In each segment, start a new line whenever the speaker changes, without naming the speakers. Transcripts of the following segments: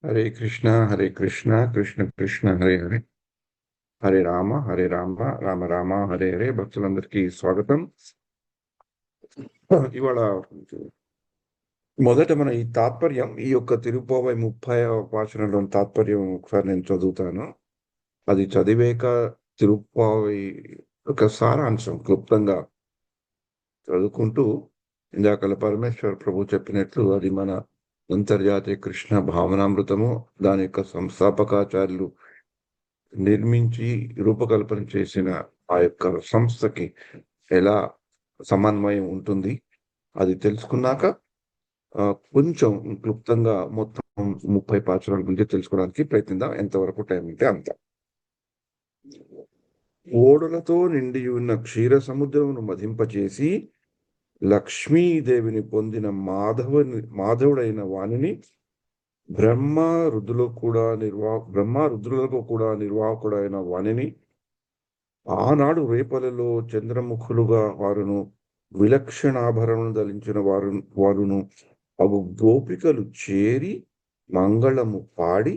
హరే కృష్ణ కృష్ణ కృష్ణ హరే హరే హరే రామ రామ రామ హరే హరే. భక్తులందరికీ స్వాగతం. ఇవాళ మొదట మన ఈ తాత్పర్యం, ఈ యొక్క తిరుప్పావై 30వ పాసురంలోని తాత్పర్యం ఒకసారి నేను చదువుతాను. అది చదివేక తిరుప్పావై ఒక సారాంశం క్లుప్తంగా చదువుకుంటూ, ఇందాకల పరమేశ్వర ప్రభు చెప్పినట్లు అది మన అంతర్జాతీయ కృష్ణ భావనామృతము, దాని యొక్క సంస్థాపకాచార్యులు నిర్మించి రూపకల్పన చేసిన ఆ యొక్క సంస్థకి ఎలా సమన్వయం ఉంటుంది అది తెలుసుకున్నాక కొంచెం క్లుప్తంగా మొత్తం 30 పాసురాల గురించి తెలుసుకోవడానికి ప్రయత్నిద్దాం, ఎంతవరకు టైం ఉంటే అంత. ఓడులతో నిండి ఉన్న క్షీర సముద్రమును మధింపచేసి లక్ష్మీదేవిని పొందిన మాధవుడైన వాణిని బ్రహ్మ రుద్రులకు కూడా నిర్వాహకుడైన వాణిని ఆనాడు రేపలలో చంద్రముఖులుగా వారును విలక్షణాభరణం ధరించిన వారును అవు గోపికలు చేరి మంగళము పాడి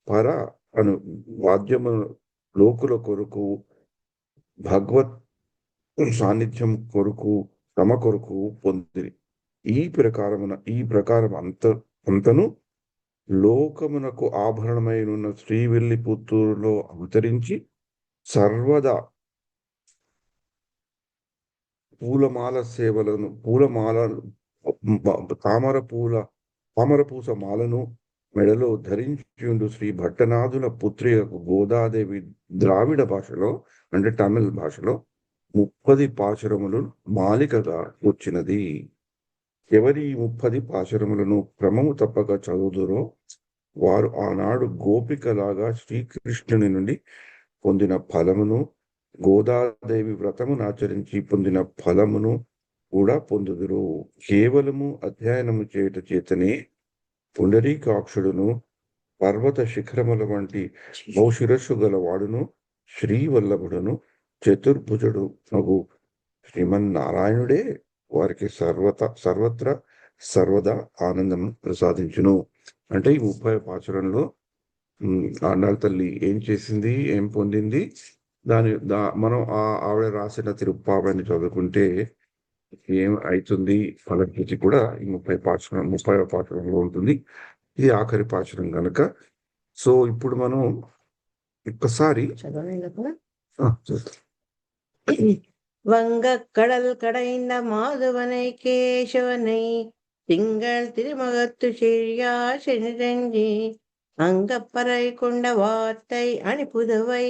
పర అను వాద్యము లోకుల కొరకు భగవత్ సాన్నిధ్యం కొరకు తమ కొరకు పొందిరి. ఈ ప్రకారం అంతను లోకమునకు ఆభరణమైనున్న శ్రీవిల్లి పుత్తూరులో అవతరించి సర్వదా పూలమాల సేవలను తామరపూస మాలను మెడలో ధరించుండు శ్రీ భట్టనాథుల పుత్రి గోదాదేవి ద్రావిడ భాషలో, అంటే తమిళ భాషలో 30 పాశురములు మాలికగా వచ్చినది. ఎవరి 30 పాశురములను క్రమము తప్పక చదువుదురో వారు ఆనాడు గోపికలాగా శ్రీకృష్ణుని నుండి పొందిన ఫలమును, గోదాదేవి వ్రతమును ఆచరించి పొందిన ఫలమును కూడా పొందుదురు. కేవలము అధ్యయనము చేయుట చేతనే పుండరీకాక్షుడును పర్వత శిఖరముల వంటి బహుశిరస్సు గలవాడును శ్రీవల్లభుడును చతుర్భుజుడు అగు శ్రీమన్నారాయణుడే వారికి సర్వత్ర సర్వదా ఆనందం ప్రసాదించును. అంటే ఈ 30 పాసురంలో ఆండాళ్ళ తల్లి ఏం చేసింది, ఏం పొందింది, మనం ఆవిడ రాసిన తిరుప్పావైని చదువుకుంటే ఏం అవుతుంది ఫలకృతి కూడా ఈ 30వ పాసురంలో ఉంటుంది. ఇది ఆఖరి పాసురం కనుక. సో ఇప్పుడు మనం ఒక్కసారి
வங்கக்கடல் கடைந்த மாதவனை கேசவனை திங்கள் திருமகத்து செழியா சென்றி அங்கப்பறை கொண்ட வார்த்தை அணிப்புதவை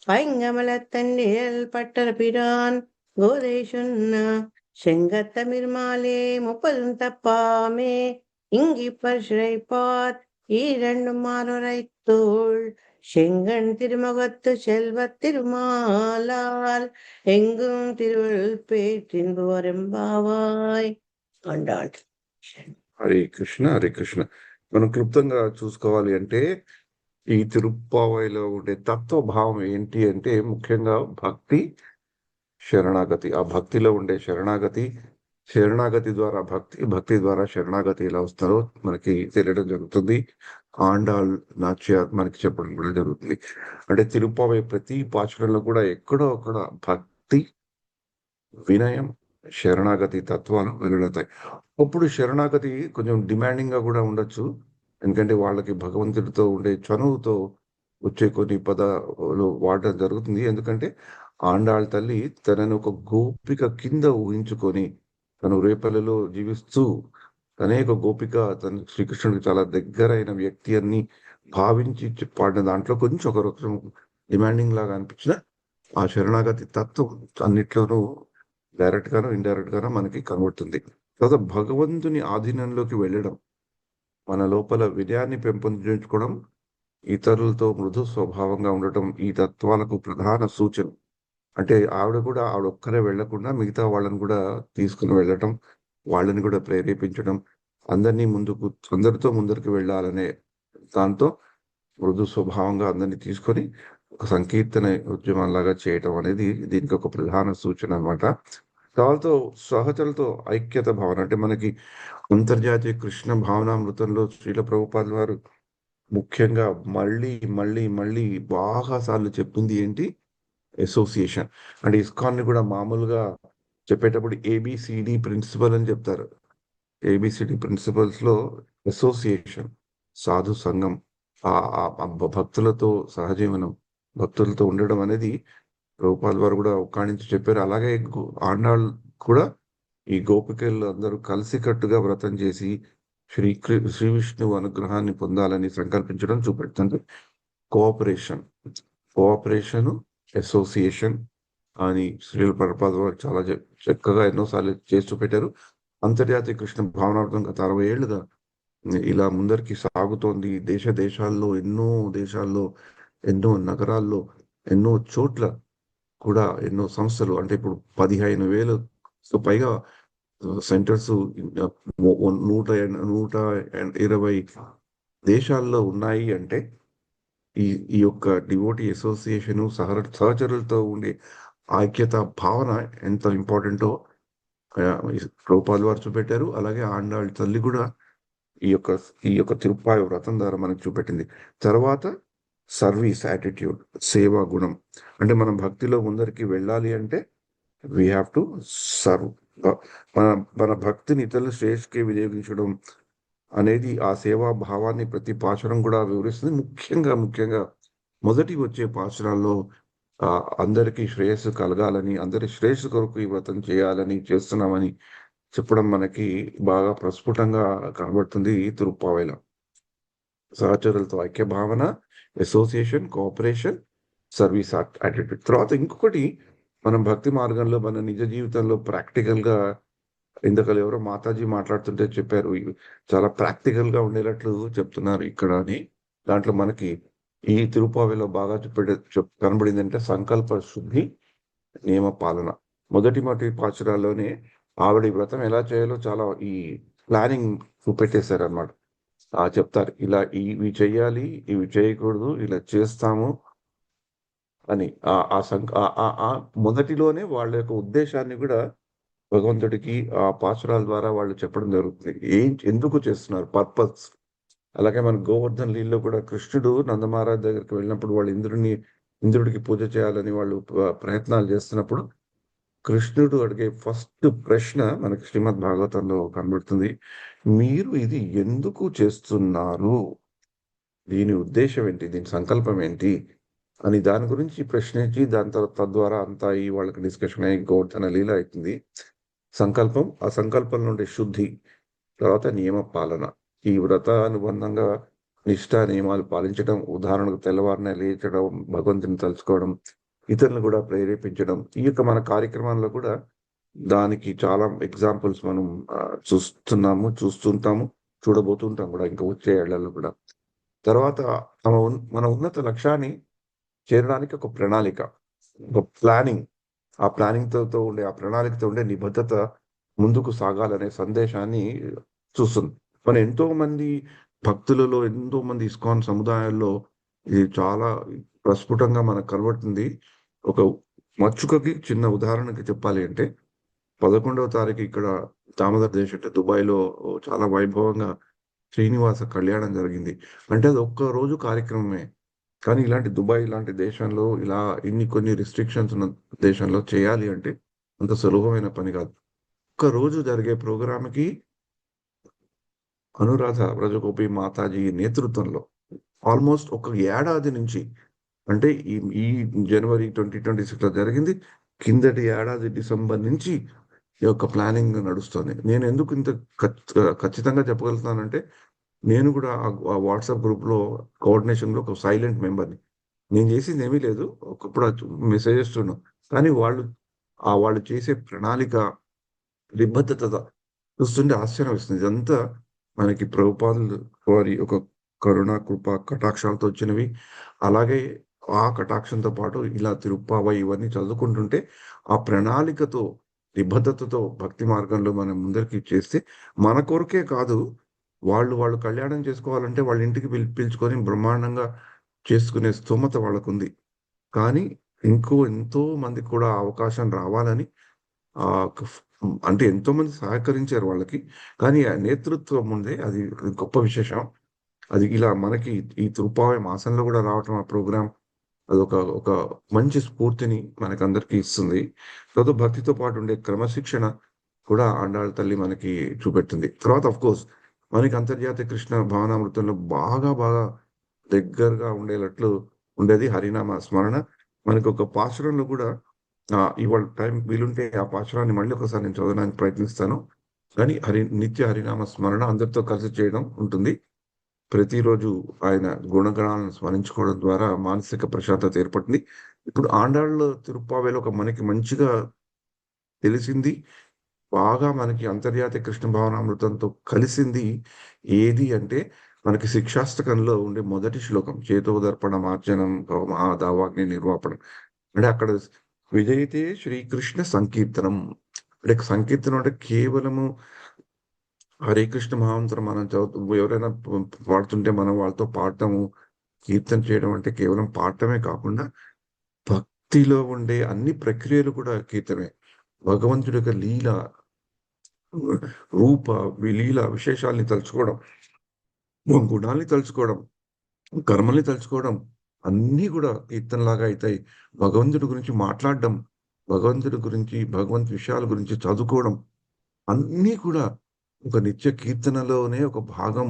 பைங்கமலத்தண்டில் பட்டர பிரான் கோதை சொன்ன செங்கத்தமிர்மாலே 30 தப்பாமே இங்கி பரிசுரைப்பார் இரண்டு மாறுரைத்தோள் செங்கண் திருமுகத்து செல்வத் திருமாலால் எங்கும் திருவருள் பேற்றின்பு வரம்பாவாய் అంటాడు.
హరే కృష్ణ హరే కృష్ణ. మనం క్లుప్తంగా చూసుకోవాలి అంటే ఈ తిరుప్పావైలో ఉండే తత్వభావం ఏంటి అంటే ముఖ్యంగా భక్తి, శరణాగతి. ఆ భక్తిలో ఉండే శరణాగతి ద్వారా భక్తి ద్వారా శరణాగతి ఎలా వస్తారో మనకి తెలియడం జరుగుతుంది. ఆండాళ్ నాట్య మనకి చెప్పడం కూడా జరుగుతుంది. అంటే తిరుప్పావై ప్రతి పాచురంలో కూడా ఎక్కడో అక్కడ భక్తి, వినయం, శరణాగతి తత్వాలు వెలువడతాయి. అప్పుడు శరణాగతి కొంచెం డిమాండింగ్ గా కూడా ఉండొచ్చు, ఎందుకంటే వాళ్ళకి భగవంతుడితో ఉండే చనువుతో వచ్చే కొన్ని పదాలు వాడడం జరుగుతుంది. ఎందుకంటే ఆండాళ్ తల్లి తనను ఒక గోపిక కింద ఊహించుకొని తను రేపల్లిలో జీవిస్తూ తనే ఒక గోపిక, తన శ్రీకృష్ణుడికి చాలా దగ్గరైన వ్యక్తి అని భావించి పాడిన దాంట్లో కొంచెం ఒక రకం డిమాండింగ్ లాగా అనిపించిన ఆ శరణాగతి తత్వం అన్నిట్లోనూ డైరెక్ట్ గానో ఇండైరెక్ట్ గానో మనకి కనబడుతుంది. తర్వాత భగవంతుని ఆధీనంలోకి వెళ్ళడం, మన లోపల వినయాన్ని పెంపొందించుకోవడం, ఇతరులతో మృదు స్వభావంగా ఉండటం ఈ తత్వాలకు ప్రధాన సూచన. అంటే ఆవిడ ఒక్కరే వెళ్లకుండా మిగతా వాళ్ళని కూడా తీసుకుని వెళ్ళటం, వాళ్ళని కూడా ప్రేరేపించడం, అందరితో ముందరికి వెళ్ళాలనే దాంతో మృదు స్వభావంగా అందరినీ తీసుకొని ఒక సంకీర్తన ఉద్యమంలాగా చేయటం అనేది దీనికి ఒక ప్రధాన సూచన అన్నమాట. దాంతో సహచరులతో ఐక్యత భావన, అంటే మనకి అంతర్జాతీయ కృష్ణ భావనామృతంలో శ్రీల ప్రభుపాదుల వారు ముఖ్యంగా మళ్ళీ బాగా సార్లు చెప్పింది ఏంటి? అసోసియేషన్. అంటే ఇస్కాన్‌ని కూడా మామూలుగా చెప్పేటప్పుడు ఏబీసీడీ ప్రిన్సిపల్ అని చెప్తారు. ఏబీసీడీ ప్రిన్సిపల్స్‌లో అసోసియేషన్, సాధు సంఘం, భక్తులతో సహజీవనం, భక్తులతో ఉండడం అనేది ప్రభుపాల్ వారు కూడా ఒక్కాణించి చెప్పారు. అలాగే ఆండాళ్ళు కూడా ఈ గోపికలు అందరూ కలిసికట్టుగా వ్రతం చేసి శ్రీ విష్ణువు అనుగ్రహాన్ని పొందాలని సంకల్పించడం చూపెడుతుంది. కోఆపరేషన్, కోఆపరేషను, అసోసియేషన్ అని శ్రీల ప్రభుపాద వారు చాలా చక్కగా ఎన్నోసార్లు చేసి చూపెట్టారు. అంతర్జాతీయ కృష్ణ భావనార్థం గత 60 ఏళ్లుగా ఇలా ముందరికి సాగుతోంది. దేశాల్లో ఎన్నో దేశాల్లో, ఎన్నో నగరాల్లో, ఎన్నో చోట్ల కూడా ఎన్నో సంస్థలు అంటే ఇప్పుడు 15,000 పైగా సెంటర్స్ 120 దేశాల్లో ఉన్నాయి అంటే ఈ ఈ యొక్క డివోటీ అసోసియేషను సహచరులతో ఉండే ఐక్యత భావన ఎంత ఇంపార్టెంటో ప్రభుపాల్ వారు చూపెట్టారు. అలాగే ఆండాళ్ళ తల్లి కూడా ఈ యొక్క తిరుప్పాయ వ్రతం ద్వారా మనకు చూపెట్టింది. తర్వాత సర్వీస్ యాటిట్యూడ్, సేవా గుణం. అంటే మనం భక్తిలో ముందరికి వెళ్ళాలి అంటే వీ హ్యావ్ టు సర్వ్. మన మన భక్తిని ఇతరుల శ్రేష్ఠకి వినియోగించడం అనేది ఆ సేవా భావాన్ని ప్రతి పాశురం కూడా వివరిస్తుంది. ముఖ్యంగా మొదటి వచ్చే పాశురాల్లో అందరికీ శ్రేయస్సు కలగాలని, అందరి శ్రేయస్సు కొరకు ఈ వ్రతం చేయాలని చేస్తున్నామని చెప్పడం మనకి బాగా ప్రస్ఫుటంగా కనబడుతుంది ఈ తిరుప్పావైలో. సహచరులతో ఐక్య భావన, అసోసియేషన్, కోఆపరేషన్, సర్వీస్ యాటిట్యూడ్. తర్వాత ఇంకొకటి మనం భక్తి మార్గంలో మన నిజ జీవితంలో ప్రాక్టికల్‌గా ఇందాకల ఎవరో మాతాజీ మాట్లాడుతుంటే చెప్పారు. చాలా ప్రాక్టికల్‌గా ఉండేటట్లు చెప్తున్నారు ఇక్కడ అని. దాంట్లో మనకి ఈ తిరుప్పావైలో బాగా కనబడిందంటే సంకల్ప శుద్ధి, నియమ పాలన. మొదటి పాశురాల్లోనే ఆవిడ ఈ వ్రతం ఎలా చేయాలో చాలా ఈ ప్లానింగ్ చూపెట్టేశారనమాట. చెప్తారు. ఇలా ఇవి చెయ్యాలి, ఇవి చేయకూడదు, ఇలా చేస్తాము అని. మొదటిలోనే వాళ్ళ యొక్క ఉద్దేశాన్ని కూడా భగవంతుడికి ఆ పాశురాల ద్వారా వాళ్ళు చెప్పడం జరుగుతుంది. ఎందుకు చేస్తున్నారు పర్పస్. అలాగే మన గోవర్ధన్ లీలలో కూడా కృష్ణుడు నందమహారాజ్ దగ్గరికి వెళ్ళినప్పుడు వాళ్ళు ఇంద్రుడికి పూజ చేయాలని వాళ్ళు ప్రయత్నాలు చేస్తున్నప్పుడు కృష్ణుడు అడిగే ఫస్ట్ ప్రశ్న మనకి శ్రీమద్ భాగవతంలో కనబడుతుంది. మీరు ఇది ఎందుకు చేస్తున్నారు? దీని ఉద్దేశ్యం ఏంటి? దీని సంకల్పం ఏంటి? అని దాని గురించి ప్రశ్నించి దాని తద్వారా అంతా వాళ్ళకి డిస్కషన్ అయ్యి గోవర్ధన లీల అవుతుంది. సంకల్పం, ఆ సంకల్పం నుండి శుద్ధి, తర్వాత నియమ పాలన. ఈ వ్రత అనుబంధంగా నిష్ఠా నియమాలు పాలించడం, ఉదాహరణకు తెల్లవారినే లేచడం, భగవంతుని తలుచుకోవడం, ఇతరులను కూడా ప్రేరేపించడం. ఈ యొక్క మన కార్యక్రమాల్లో కూడా దానికి చాలా ఎగ్జాంపుల్స్ మనం చూస్తుంటాము, చూడబోతుంటాం కూడా ఇంకా వచ్చే ఏళ్లలో కూడా. తర్వాత మన ఉన్నత లక్ష్యాన్ని చేరడానికి ఒక ప్రణాళిక, ఒక ప్లానింగ్. ఆ ప్రణాళికతో ఉండే నిబద్ధత ముందుకు సాగాలనే సందేశాన్ని చూస్తుంది. మన ఎంతో మంది భక్తులలో, ఎంతో మంది ఇస్కాన్ సముదాయాల్లో ఇది చాలా ప్రస్ఫుటంగా మనకు కనబడుతుంది. ఒక మచ్చుకకి చిన్న ఉదాహరణకి చెప్పాలి అంటే 11వ తారీఖు ఇక్కడ దామోదర్ దేశ్ అంటే దుబాయ్‌లో చాలా వైభవంగా శ్రీనివాస కళ్యాణం జరిగింది. అంటే అది ఒక్క రోజు కార్యక్రమమే. కానీ ఇలాంటి దుబాయ్ లాంటి దేశంలో ఇలా కొన్ని రిస్ట్రిక్షన్స్ ఉన్న దేశంలో చేయాలి అంటే అంత సులభమైన పని కాదు. ఒక్క రోజు జరిగే ప్రోగ్రామ్‌కి అనురాధ వ్రజగోపి మాతాజీ నేతృత్వంలో ఆల్మోస్ట్ ఒక ఏడాది నుంచి అంటే ఈ జనవరి 2026లో జరిగింది. కిందటి ఏడాది డిసెంబర్ నుంచి ఈ యొక్క ప్లానింగ్ నడుస్తోంది. నేను ఎందుకు ఇంత ఖచ్చితంగా చెప్పగలుగుతున్నానంటే నేను కూడా ఆ వాట్సాప్ గ్రూప్‌లో కోఆర్డినేషన్‌లో ఒక సైలెంట్ మెంబర్‌ని. నేను చేసింది ఏమీ లేదు. ఒకప్పుడు మెసేజెస్ చూడడం. కానీ వాళ్ళు చేసే ప్రణాళిక, నిబద్ధత చూస్తుంటే ఆశ్చర్యం వేస్తుంది. ఇదంతా మనకి ప్రభుపాదులు వారి ఒక కరుణ, కృప, కటాక్షాలతో వచ్చినవి. అలాగే ఆ కటాక్షంతో పాటు ఇలా తిరుప్పావై ఇవన్నీ చదువుకుంటుంటే ఆ ప్రణాళికతో, నిబద్ధతతో భక్తి మార్గంలో మనం ముందరికి చేస్తే మన కొరకే కాదు, వాళ్ళు కళ్యాణం చేసుకోవాలంటే వాళ్ళ ఇంటికి పిలుచుకొని బ్రహ్మాండంగా చేసుకునే స్తోమత వాళ్ళకుంది. కానీ ఎంతో మందికి కూడా ఆ అవకాశం రావాలని అంటే ఎంతో మంది సహకరించారు వాళ్ళకి. కానీ ఆ నేతృత్వం ఉందే అది గొప్ప విశేషం. అది ఇలా మనకి ఈ తిరుప్పావై మాసంలో కూడా రావటం ఆ ప్రోగ్రామ్ అదొక ఒక మంచి స్ఫూర్తిని మనకందరికీ ఇస్తుంది. తర్వాత భక్తితో పాటు ఉండే క్రమశిక్షణ కూడా ఆండాళ్ళ తల్లి మనకి చూపెట్టింది. తర్వాత ఆఫ్‌కోర్స్ మనకి అంతర్జాతీయ కృష్ణ భావనామృతంలో బాగా దగ్గరగా ఉండేటట్లు ఉండేది హరినామ స్మరణ. మనకొక పాశురంలో కూడా ఇవాళ టైం వీలుంటే ఆ పాశురాన్ని మళ్ళీ ఒకసారి నేను చదవడానికి ప్రయత్నిస్తాను. కానీ నిత్య హరినామ స్మరణ అందరితో కలిసి చేయడం ఉంటుంది. ప్రతిరోజు ఆయన గుణగణాలను స్మరించుకోవడం ద్వారా మానసిక ప్రశాంతత ఏర్పడింది. ఇప్పుడు ఆండాళ్ళ్ తిరుప్పావేలో ఒక మనకి మంచిగా తెలిసింది. బాగా మనకి అంతర్జాతీయ కృష్ణ భావనామృతంతో కలిసింది ఏది అంటే, మనకి శిక్షాష్టకంలో ఉండే మొదటి శ్లోకం. చేతోదర్పణ మార్జనం మహాదావాగ్ని నిర్వాపణం. అంటే అక్కడ విజయితే శ్రీకృష్ణ సంకీర్తనం. అంటే సంకీర్తనం అంటే కేవలము హరే కృష్ణ మహామంత్రం మనం ఎవరైనా పాడుతుంటే మనం వాళ్ళతో పాడటము, కీర్తన చేయడం అంటే కేవలం పాడటమే కాకుండా, భక్తిలో ఉండే అన్ని ప్రక్రియలు కూడా కీర్తనమే. భగవంతుడి యొక్క లీల, రూప, లీల విశేషాల్ని తలుచుకోవడం, గుణాల్ని తలుచుకోవడం, కర్మల్ని తలుచుకోవడం అన్నీ కూడా కీర్తనలాగా అయితాయి. భగవంతుడి గురించి మాట్లాడడం, భగవంతుడి గురించి, భగవంతు విషయాల గురించి చదువుకోవడం అన్నీ కూడా ఒక నిత్య కీర్తనలోనే ఒక భాగం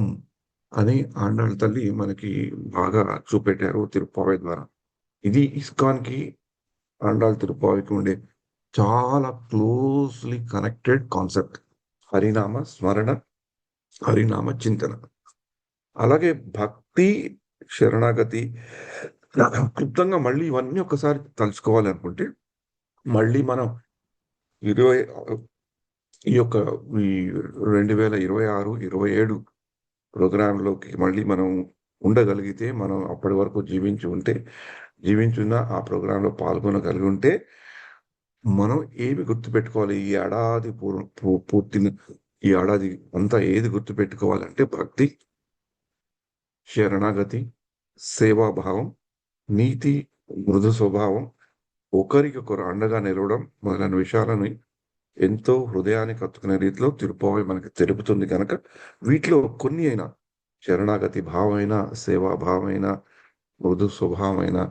అని ఆండాళ్ళ తల్లి మనకి బాగా చూపెట్టారు తిరుప్పావై ద్వారా. ఇది ఇస్కాన్‌కి, ఆండాళ్ తిరుప్పావైకి ఉండే చాలా క్లోజ్‌లీ కనెక్టెడ్ కాన్సెప్ట్. హరినామ స్మరణ, హరినామ చింతన. అలాగే భక్తి, శరణాగతి క్లుప్తంగా మళ్ళీ ఇవన్నీ ఒక్కసారి తలుచుకోవాలి అనుకుంటే, మళ్ళీ మనం 20 ఈ యొక్క ఈ 2026, 27 ప్రోగ్రామ్‌లోకి మళ్ళీ మనం ఉండగలిగితే, మనం అప్పటి వరకు జీవించున్న ఆ ప్రోగ్రామ్‌లో పాల్గొనగలిగి ఉంటే, మనం ఏమి గుర్తుపెట్టుకోవాలి? ఈ ఏడాది పూర్తిన ఈ ఏడాది అంతా ఏది గుర్తుపెట్టుకోవాలంటే భక్తి, శరణాగతి, సేవాభావం, నీతి, మృదు స్వభావం, ఒకరికొకరు అండగా నిలవడం మొదలైన విషయాలని ఎంతో హృదయానికి హత్తుకునే రీతిలో తిరుప్పావై మనకి తెలుపుతుంది గనక, వీటిలో కొన్ని అయినా శరణాగతి భావమైనా, సేవాభావమైనా, మృదు స్వభావమైనా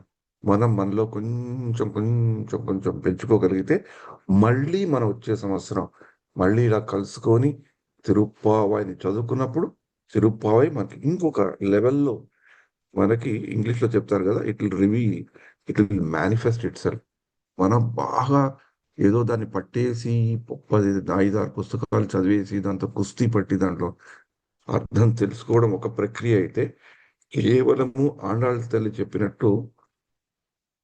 మనం మనలో కొంచెం పెంచుకోగలిగితే, మళ్ళీ మనం వచ్చే సంవత్సరం మళ్ళీ ఇలా కలుసుకొని తిరుప్పావైని చదువుకున్నప్పుడు, తిరుప్పావై మనకి ఇంకొక లెవెల్‌లో మనకి ఇంగ్లీష్‌లో చెప్తారు గదా! It will manifest itself. మనం బాగా ఏదో దాన్ని పట్టేసి 5, 6 పుస్తకాలు చదివేసి దాంతో కుస్తీ పట్టి దాంట్లో అర్థం తెలుసుకోవడం ఒక ప్రక్రియ అయితే, కేవలము ఆండాళ్ళ తల్లి చెప్పినట్టు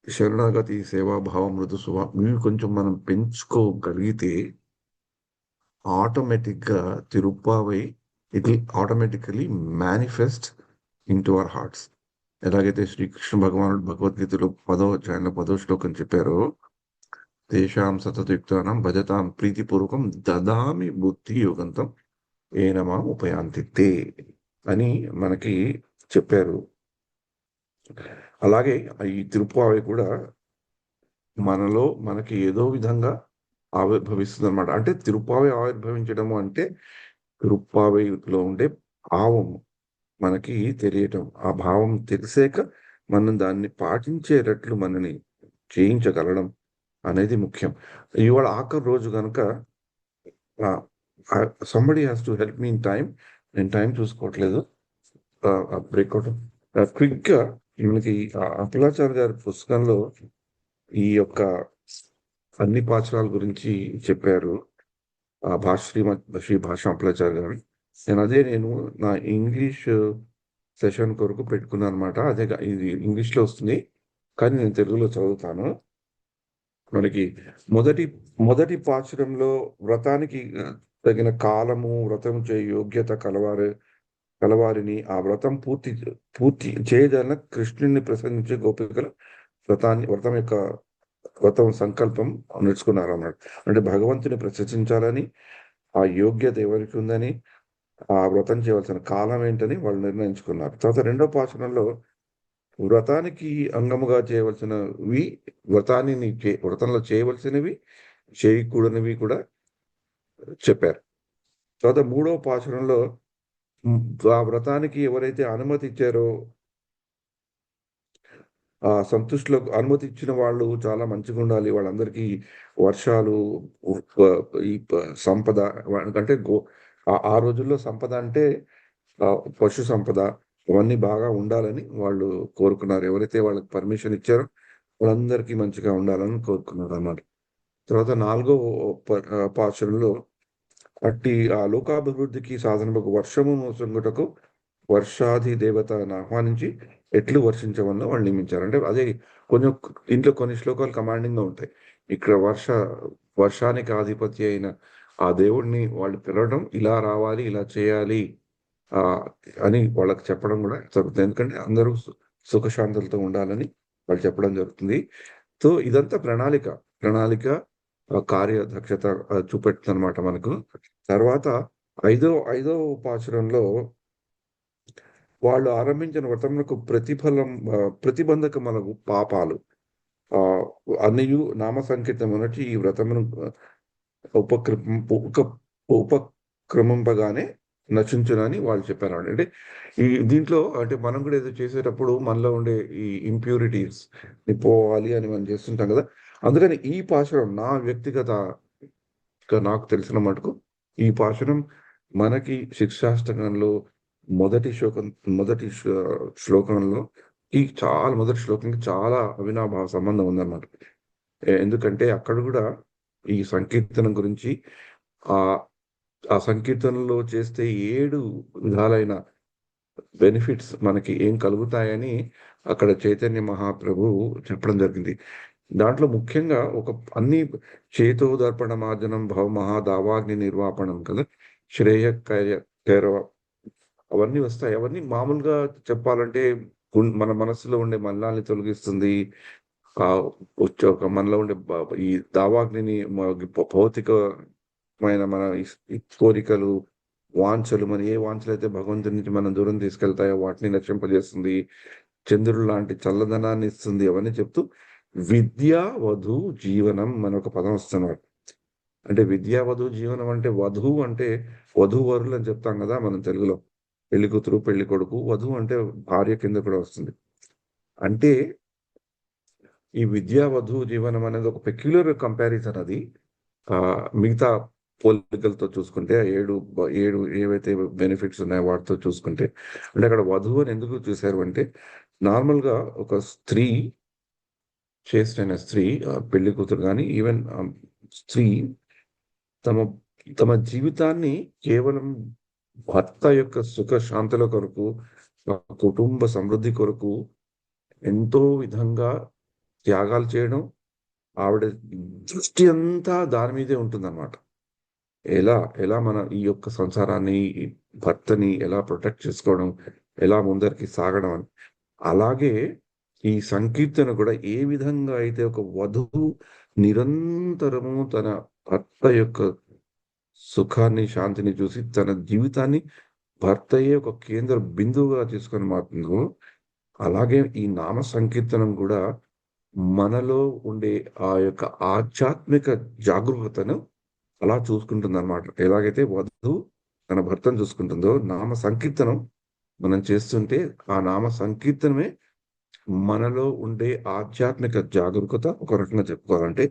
శరణాగతి, సేవాభావం, మృదు స్వభావం ఇవి కొంచెం మనం పెంచుకోగలిగితే ఆటోమేటిక్‌గా Tiruppavai it will automatically manifest into our hearts. ఎలాగైతే శ్రీకృష్ణ భగవానుడు భగవద్గీతలో 10వ అధ్యాయంలో 10వ శ్లోకం చెప్పారో, తేషాం సతతయుక్తానాం భజతాం ప్రీతిపూర్వకం దదామి బుద్ధి యోగంతం ఏన మాం ఉపయాంతి తే అని మనకి చెప్పారు. అలాగే ఈ తిరుప్పావై కూడా మనకి ఏదో విధంగా ఆవిర్భవిస్తుందనమాట. అంటే తిరుప్పావై ఆవిర్భవించడము అంటే, తిరుప్పావైలో ఉండే భావము మనకి తెలియటం. ఆ భావం తెలిసాక మనం దాన్ని పాటించేటట్లు మనని చేయించగలగడం అనేది ముఖ్యం. ఇవాళ ఆఖరి రోజు గనక somebody has to help me in time. నేను టైం చూసుకోవట్లేదు. బ్రేకౌట్ క్విక్‌గా మనకి అప్పలాచార్య గారి పుస్తకంలో ఈ యొక్క అన్ని పాశురాల గురించి చెప్పారు. శ్రీ భాష అప్పలాచార్య గారు. నేను నా ఇంగ్లీష్ సెషన్ కొరకు పెట్టుకున్నాననమాట. ఇది ఇంగ్లీష్‌లో వస్తుంది. కానీ నేను తెలుగులో చదువుతాను. మనకి మొదటి పాశురంలో వ్రతానికి తగిన కాలము, వ్రతం చేయు యోగ్యత కలవారిని ఆ వ్రతం పూర్తి చేయజాలిన కృష్ణుడిని ప్రసన్నించే గోపికలు వ్రతం సంకల్పం నేర్చుకున్నారన్నమాట. అంటే భగవంతుని ప్రశంసించాలని, ఆ యోగ్యత ఎవరికి ఉందని, ఆ వ్రతం చేయవలసిన కాలం ఏంటని వాళ్ళు నిర్ణయించుకున్నారు. తర్వాత రెండో పాశురంలో వ్రతానికి అంగముగా చేయవలసినవి, వ్రతంలో చేయవలసినవి, చేయకూడనివి కూడా చెప్పారు. తర్వాత మూడవ పాశురంలో ఆ వ్రతానికి ఎవరైతే అనుమతి ఇచ్చారో ఆ సంతుష్టిలో అనుమతి ఇచ్చిన వాళ్ళు చాలా మంచిగుండాలి. వాళ్ళందరికీ వర్షాలు, ప ఈ సంపద అంటే ఆ రోజుల్లో సంపద అంటే పశు సంపద ఇవన్నీ బాగా ఉండాలని వాళ్ళు కోరుకున్నారు. ఎవరైతే వాళ్ళకి పర్మిషన్ ఇచ్చారో వాళ్ళందరికీ మంచిగా ఉండాలని కోరుకున్నారన్నమాట. తర్వాత నాలుగో పాశురంలో అట్టి ఆ లోకాభివృద్ధికి సాధనముకు వర్షము మొసంగుటకు వర్షాది దేవతలను ఆహ్వానించి ఎట్లు వర్షించమని వాళ్ళు నియమించారు. అంటే అదే కొంచెం దీంట్లో కొన్ని శ్లోకాలు కమాండింగ్‌గా ఉంటాయి. ఇక్కడ వర్షానికి ఆధిపత్య అయిన ఆ దేవుడిని వాళ్ళు పిలవడం, ఇలా రావాలి, ఇలా చేయాలి ఆహ్, అని వాళ్ళకి చెప్పడం గూడా జరుగుతుంది. ఎందుకంటే అందరూ సుఖశాంతులతో ఉండాలని వాళ్ళు చెప్పడం జరుగుతుంది. సో, ఇదంతా ప్రణాళిక. ప్రణాళిక కార్యదక్షత చూపెడుతుందనమాట మనకు. తర్వాత ఐదో పాశురంలో వాళ్ళు ఆరంభించిన వ్రతమునకు ప్రతిబంధకములగు పాపాలు ఆహ్, అన్నియు నామ సంకీర్తనమునొచ్చి ఈ వ్రతమును ఉపక్రమ ఉప ఉపక్రమింపగానే నశించునని వాళ్ళు చెప్పారన్నమాట. అంటే దీంట్లో అంటే మనం గూడా ఏదో చేసేటప్పుడు మనలో ఉండే ఈ ఇంప్యూరిటీస్‌ని పోవాలి అని మనం చేస్తుంటాం గదా! అందుకని ఈ పాశురం నా వ్యక్తిగతగా నాకు తెలిసిన మటుకు ఈ పాశురం మనకి శిక్షాష్టకంలో మొదటి శ్లోకం మొదటి శ్లోకంలో ఈ చాలా మొదటి శ్లోకంకి చాలా అవినాభావ సంబంధం ఉందన్నమాట. ఎందుకంటే అక్కడ గూడా ఈ సంకీర్తనం గురించి ఆహ్, ఆ సంకీర్తనలో చేస్తే 7 విధాలైన బెనిఫిట్స్ మనకి ఏం కలుగుతాయని అక్కడ చైతన్య మహాప్రభువు చెప్పడం జరిగింది. దాంట్లో ముఖ్యంగా అన్ని చేతో దర్పణ మార్జనం భవమహా దావాగ్ని నిర్వాపణం కదా! శ్రేయ కైరవ అవన్నీ వస్తాయి. అవన్నీ మామూలుగా చెప్పాలంటే మన మనసులో ఉండే మలినాల్ని తొలగిస్తుంది. ఆహ్, ఒక మనలో ఉండే ఈ దావాగ్నిని భౌతికమైన మన ఈ కోరికలు, వాంఛలు మన ఏ వాంఛలైతే భగవంతుడి నుంచి మనం దూరం తీసుకెళ్తాయో వాటిని నశింపజేస్తుంది. చంద్రుడు లాంటి చల్లదనాన్ని ఇస్తుంది. అవన్నీ చెప్తూ విద్యా వధు జీవనం అనే ఒక పదం వస్తుందన్నమాట. అంటే విద్యా వధు జీవనం అంటే వధువు అంటే వధూవరులు అని చెప్తాం గదా! మనం తెలుగులో. పెళ్లి కూతురు, పెళ్లి కొడుకు. వధువు అంటే భార్య కింద కూడా వస్తుంది. అంటే ఈ విద్యా వధువు జీవనం అనేది ఒక పెక్యులర్ కంపారిజన్ అది. మిగతా పోలికలతో చూసుకుంటే 7 ఏవైతే బెనిఫిట్స్ ఉన్నాయో వాటితో చూసుకుంటే. అంటే అక్కడ వధువు అని ఎందుకు చూసారు అంటే నార్మల్‌గా ఒక స్త్రీ చేస్టయిన స్త్రీ పెళ్లి కూతురు గాని ఈవెన్ స్త్రీ తమ తమ జీవితాన్ని కేవలం భర్త యొక్క సుఖ శాంతుల కొరకు, కుటుంబ సమృద్ధి కొరకు ఎంతో విధంగా త్యాగాలు చేయడం, ఆవిడ దృష్టి అంతా దాని మీదే ఉంటుందన్నమాట. ఎలా, ఎలా మన ఈ యొక్క సంసారాన్ని, ఈ భర్తని ఎలా ప్రొటెక్ట్ చేసుకోవడం, ఎలా ముందరికి సాగడం అని. అలాగే ఈ సంకీర్తన కూడా ఏ విధంగా అయితే ఒక వధువు నిరంతరము తన భర్త యొక్క సుఖాన్ని, శాంతిని చూసి తన జీవితాన్ని భర్తయే ఒక కేంద్ర బిందువుగా చేసుకొని మారుతుందో, అలాగే ఈ నామ సంకీర్తనం గూడా మనలో ఉండే ఆ యొక్క ఆధ్యాత్మిక జాగరూకతను అలా చూసుకుంటుందనమాట. ఎలాగైతే వధువు తన భర్తను చూసుకుంటుందో, నామ సంకీర్తనం మనం చేస్తుంటే, ఆ నామ సంకీర్తనమే మనలో ఉండే ఆధ్యాత్మిక జాగరూకత ఒక రకంగా చెప్పుకోవాలంటే,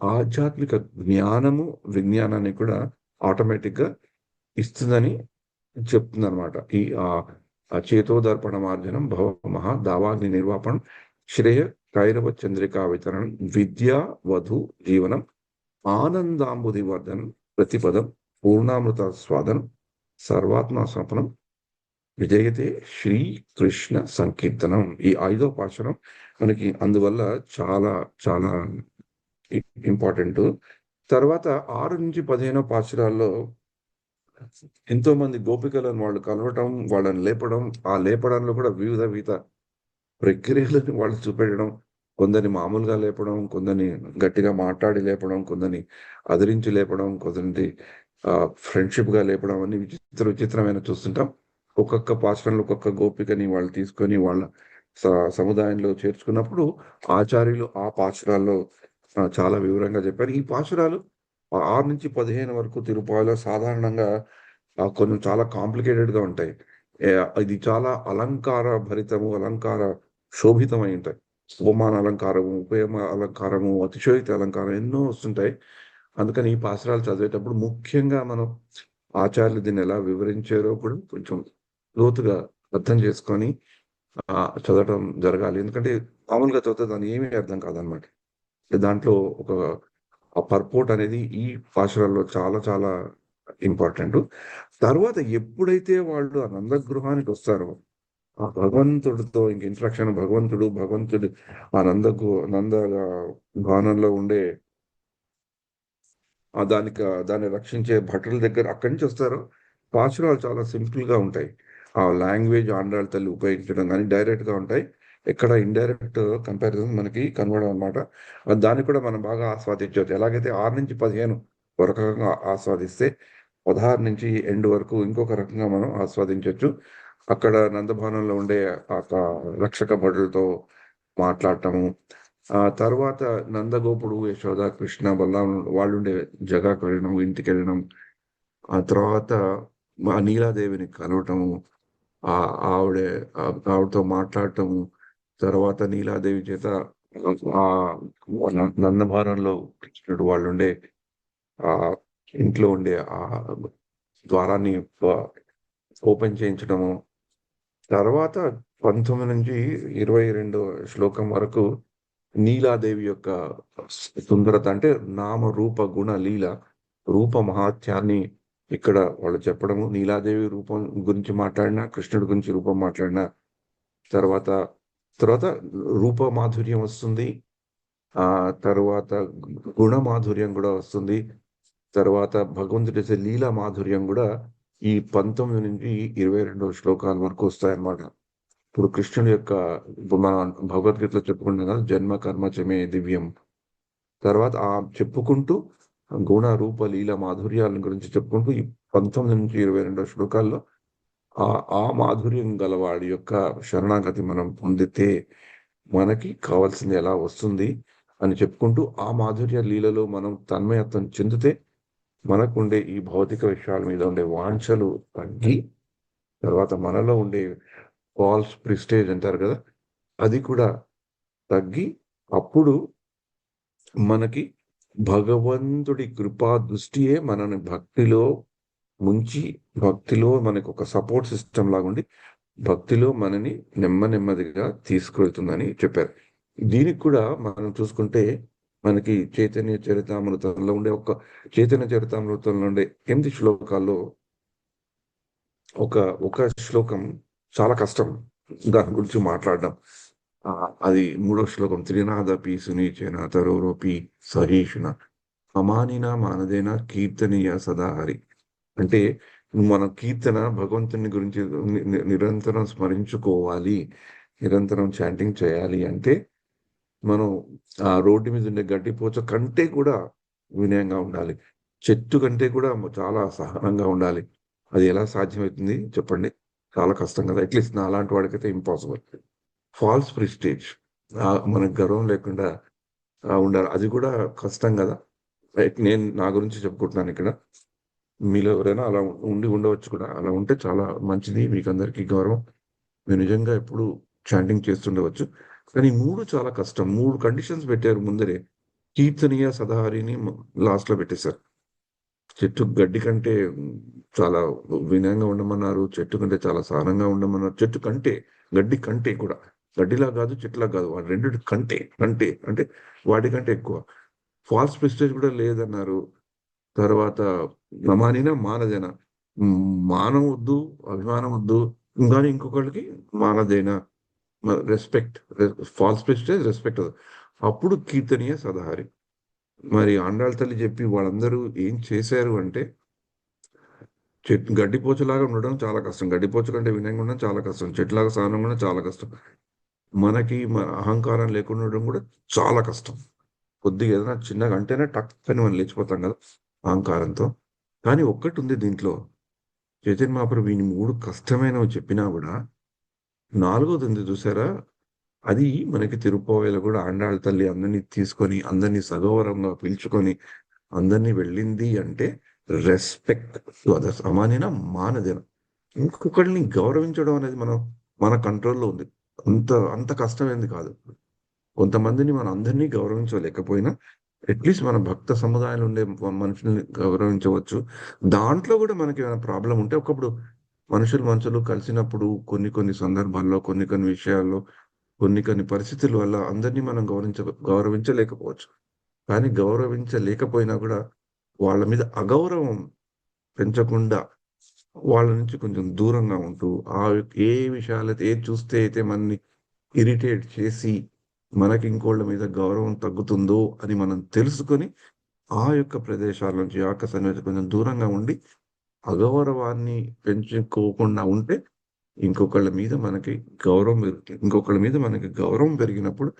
ఆధ్యాత్మిక జ్ఞానము, విజ్ఞానాన్ని కూడా ఆటోమేటిక్‌గా ఇస్తుందని చెప్తుందనమాట. చేతోదర్పణ మార్జనం భవమః దావాగ్ని నిర్వాపణం శ్రేయ కైరవ చంద్రికా వితరణం విద్యా వధు జీవనం ఆనందాంబుది వర్ధనం ప్రతిపదం పూర్ణామృత స్వాదనం సర్వాత్మ సమర్పణం విజయతే శ్రీకృష్ణ సంకీర్తనం. ఈ 5వ పాశురం మనకి అందువల్ల చాలా చాలా ఇంపార్టెంటు. తర్వాత 6-15 పాశురాల్లో ఎంతోమంది గోపికలను వాళ్ళు కలవటం, వాళ్ళని లేపడం, ఆ లేపడంలో కూడా వివిధ ప్రక్రియలను వాళ్ళు చూపెట్టడం. కొందరిని మామూలుగా లేపడం, కొందరిని గట్టిగా మాట్లాడి లేపడం, కొందరిని అదిరించి లేపడం, కొందరిని ఫ్రెండ్‌షిప్‌గా లేపడం అన్నీ విచిత్రమైన చూస్తుంటాం. ఒక్కొక్క పాశురంలో ఒక్కొక్క గోపికని వాళ్ళు తీసుకొని వాళ్ళ స సముదాయంలో చేర్చుకున్నప్పుడు ఆచార్యులు ఆ పాశురాల్లో చాలా వివరంగా చెప్పారు. ఈ పాశురాలు 6-15 వరకు తిరుపాయిలో సాధారణంగా కొంచెం చాలా కాంప్లికేటెడ్‌గా ఉంటాయి. ఇది చాలా అలంకార భరితము, అలంకార శోభితమై ఉంటాయి. ఉపమాన అలంకారము, ఉపయమ అలంకారము, అతిశయోక్తి అలంకారం ఎన్నో వస్తుంటాయి. అందుకని ఈ పాసురాలు చదివేటప్పుడు ముఖ్యంగా మనం ఆచార్యులు దీన్ని ఎలా వివరించారో కూడా కొంచెం లోతుగా అర్థం చేసుకొని చదవటం జరగాలి. ఎందుకంటే మామూలుగా చదివితే దాన్ని ఏమీ అర్థం కాదనమాట. దాంట్లో ఒక పర్పోర్ట్ అనేది ఈ పాశురాల్లో చాలా చాలా ఇంపార్టెంటు. తర్వాత ఎప్పుడైతే వాళ్ళు ఆ నందగృహానికి వస్తారో, ఆ భగవంతుడితో ఇంక ఇంటరాక్షన్ భగవంతుడు ఆ నంద భవనంలో ఉండే దాన్ని రక్షించే భటుల దగ్గర అక్కడి నుంచి వస్తారో, పాశురాలు చాలా సింపుల్‌గా ఉంటాయి. ఆ లాంగ్వేజ్ ఆండాళ్ళ తల్లి ఉపయోగించడం గాని డైరెక్ట్‌గా ఉంటాయి. ఎక్కడ ఇండైరెక్ట్ కంపారిజన్ మనకి కనబడవనమాట. దాన్ని కూడా మనం బాగా ఆస్వాదించొచ్చు. ఎలాగైతే 6-15 ఒక రకంగా ఆస్వాదిస్తే, 16 నుంచి ఎండ్ వరకు ఇంకొక రకంగా మనం ఆస్వాదించొచ్చు. అక్కడ నందభవనంలో ఉండే రక్షక భటులతో మాట్లాడటము. ఆ తర్వాత నందగోపుడు, యశోద, కృష్ణ, బలరాములు వాళ్ళుండే జగాకు వెళ్ళడం, ఇంటికెళ్ళడం. ఆ తర్వాత నీలాదేవిని కలవటము. ఆవిడ ఆవిడతో మాట్లాడటము. తర్వాత నీలాదేవి చేత ఆహ్, నందభవనంలో కృష్ణుడు వాళ్ళుండే ఇంట్లో ఉండే ద్వారాన్ని ఓపెన్ చేయించడము. తర్వాత 19-22 శ్లోకం వరకు నీలాదేవి యొక్క సుందరత అంటే నామ, రూప, గుణ, లీల, రూప మహాత్యాన్ని ఇక్కడ వాళ్ళు చెప్పడము. నీలాదేవి రూపం గురించి మాట్లాడినా, కృష్ణుడి గురించి రూపం మాట్లాడినా, తర్వాత తర్వాత రూప మాధుర్యం వస్తుంది. తరువాత గుణ మాధుర్యం గూడా వస్తుంది. తర్వాత భగవంతుడు చేసే లీలా మాధుర్యం గూడా ఈ 19-22 శ్లోకాల వరకు వస్తాయన్నమాట. ఇప్పుడు కృష్ణుడి యొక్క ఇప్పుడు మనం భగవద్గీతలో చెప్పుకుంటాం కదా! జన్మ కర్మ చ మే దివ్యం. తర్వాత చెప్పుకుంటూ గుణ, రూప, లీల మాధుర్యాల గురించి చెప్పుకుంటూ ఈ 19-22 శ్లోకాల్లో ఆ మాధుర్యం గలవాడి యొక్క శరణాగతి మనం పొందితే మనకి కావాల్సింది ఎలా వస్తుంది అని చెప్పుకుంటూ, ఆ మాధుర్య లీలలో మనం తన్మయత్వం చెందితే మనకుండే ఈ భౌతిక విషయాల మీద ఉండే వాంఛలు తగ్గి, తర్వాత మనలో ఉండే ఫాల్స్ ప్రెస్టీజ్ అంటారు కదా! అది కూడా తగ్గి, అప్పుడు మనకి భగవంతుడి కృపా దృష్టియే మనని భక్తిలో ముంచి, భక్తిలో మనకొక సపోర్ట్ సిస్టమ్ లాగుండి, భక్తిలో మనని నెమ్మదిగా తీసుకెళ్తుందని చెప్పారు. దీనికి కూడా మనం చూసుకుంటే, మనకి చైతన్య చరితామృతంలో ఉండే చైతన్య చరితామృతంలో ఉండే 8 శ్లోకాల్లో ఒక శ్లోకం చాలా కష్టం దాని గురించి మాట్లాడడం. అది మూడో శ్లోకం. త్రినాదపి సునీచేన తరోరోపి సహీషున అమానినా మానదేన కీర్తనీయ సదా హరి. అంటే మన కీర్తన భగవంతుని గురించి నిరంతరం స్మరించుకోవాలి. నిరంతరం చాంటింగ్ చేయాలి అంటే, మనం ఆ రోడ్డు మీద ఉండే గడ్డిపోచ కంటే కూడా వినయంగా ఉండాలి. చెట్టు కంటే కూడా చాలా సహనంగా ఉండాలి. అది ఎలా సాధ్యమవుతుంది చెప్పండి? చాలా కష్టం కదా! అట్‌లీస్ట్ నాలాంటి వాడికైతే ఇంపాసిబుల్. Falls prestige. మనకు గర్వం లేకుండా ఉండాలి. అది కూడా కష్టం గదా! నేను నా గురించి చెప్పుకుంటున్నానిక్కడ. మీలో ఎవరైనా అలా ఉండవచ్చు కూడా. అలా ఉంటే చాలా మంచిది. మీకందరికీ గౌరవం. మీరు నిజంగా ఎప్పుడు చాంటింగ్ చేస్తుండవచ్చు. కానీ 3 చాలా కష్టం. 3 కండిషన్స్ పెట్టారు ముందరే. కీర్తనీయ సదాహరిని లాస్ట్‌లో పెట్టేశారు. గడ్డి కంటే చాలా వినయంగా ఉండమన్నారు. చెట్టు కంటే చాలా సహనంగా ఉండమన్నారు. చెట్టు కంటే, గడ్డి కంటే కూడా. గడ్డిలా గాదు, చెట్టులా గాదు. వాటి రెండిటి కంటే అంటే వాటికంటే ఎక్కువ. ఫాల్స్ ప్రెస్టీజ్ కూడా లేదన్నారు. తర్వాత ప్రమాణిన మానదేన. మానం వద్దు, అభిమానం వద్దు. గానీ ఇంకొకళ్ళకి మానదేన. రెస్పెక్ట్. False prestige, respect. అప్పుడు కీర్తనీయ సదాహరి. మరి ఆండాళ్ళ తల్లి చెప్పి వాళ్ళందరూ ఏం చేశారు అంటే, గడ్డిపోచలాగా ఉండడం చాలా కష్టం. గడ్డిపోచ కంటే వినయంగా ఉండడం చాలా కష్టం. చెట్టులాగా సహనంగా ఉండడం చాలా కష్టం. మనకి అహంకారం లేకుండా ఉండడం కూడా చాలా కష్టం. కొద్దిగా ఏదైనా చిన్నగా అంటేనే టక్కని మనం లేచిపోతాం కదా! అహంకారంతో. కానీ ఒక్కటుంది దీంట్లో. చైతన్య మహాప్రభు ఈ 3 కష్టమైనవి చెప్పినా గూడా, నాలుగోదుంది చూసారా? అది మనకి తిరుప్పావైలో గూడా ఆండాళ్ళ తల్లి అందరిని తీసుకొని, అందరిని సగౌరవంగా పిలుచుకొని, అందరిని వెళ్ళింది అంటే, రెస్పెక్ట్ టు అదర్స్. అమానిన మానదిన. ఇంకొకరిని గౌరవించడం అనేది మన కంట్రోల్‌లో ఉంది. అంత కష్టమైంది కాదు. కొంతమందిని మనం అందరినీ గౌరవించలేకపోయినా, అట్‌లీస్ట్ మన భక్త సముదాయంలో ఉండే మనుషుల్ని గౌరవించవచ్చు. దాంట్లో గూడా మనకేమైనా ప్రాబ్లమ్ ఉంటే ఒకప్పుడు మనుషులు కలిసినప్పుడు కొన్ని సందర్భాల్లో, కొన్ని విషయాల్లో, కొన్ని పరిస్థితుల వల్ల అందరినీ మనం గౌరవించలేకపోవచ్చు. కానీ గౌరవించలేకపోయినా గూడా వాళ్ళ మీద అగౌరవం పెంచకుండా వాళ్ళ నుంచి కొంచెం దూరంగా ఉంటూ, ఏ విషయాలైతే ఏది చూస్తే అయితే మనని ఇరిటేట్ చేసి, మనకి ఇంకోళ్ళ మీద గౌరవం తగ్గుతుందో అని మనం తెలుసుకొని, ఆ యొక్క ప్రదేశాల నుంచి, ఆ యొక్క సన్నివేశం కొంచెం దూరంగా ఉండి, అగౌరవాన్ని పెంచుకోకుండా ఉంటే, ఇంకొకళ్ళ మీద మనకి గౌరవం పెరిగినప్పుడు,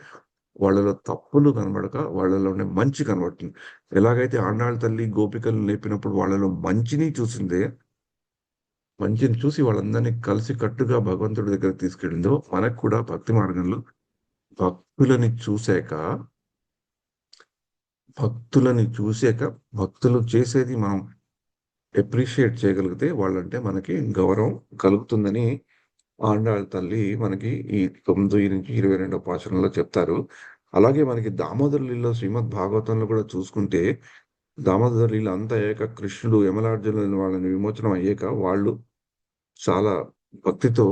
వాళ్ళలో తప్పులు కనబడక, వాళ్ళలోనే మంచి కనబడుతుంది. ఎలాగైతే ఆండాళ్ళ తల్లి గోపికలను లేపినప్పుడు వాళ్ళలో మంచిని చూసి వాళ్ళందరినీ కలిసికట్టుగా భగవంతుడి దగ్గరికి తీసుకెళ్ళిందో, మనకు కూడా భక్తి మార్గంలో భక్తులని చూసాక, భక్తులని చూసాక, భక్తులు చేసేది మనం అప్రిషియేట్ చేయగలిగితే వాళ్ళంటే మనకి గౌరవం కలుగుతుందని ఆండాళ్ళ తల్లి మనకి ఈ 9-22 పాసురంలో చెప్తారు. అలాగే మనకి దామోదర లీలలో శ్రీమద్ భాగవతంలో కూడా చూసుకుంటే, దామోదర లీల అంతా అయ్యాక కృష్ణుడు యమలార్జునులు వాళ్ళని విమోచనం అయ్యాక వాళ్ళు చాలా భక్తితో,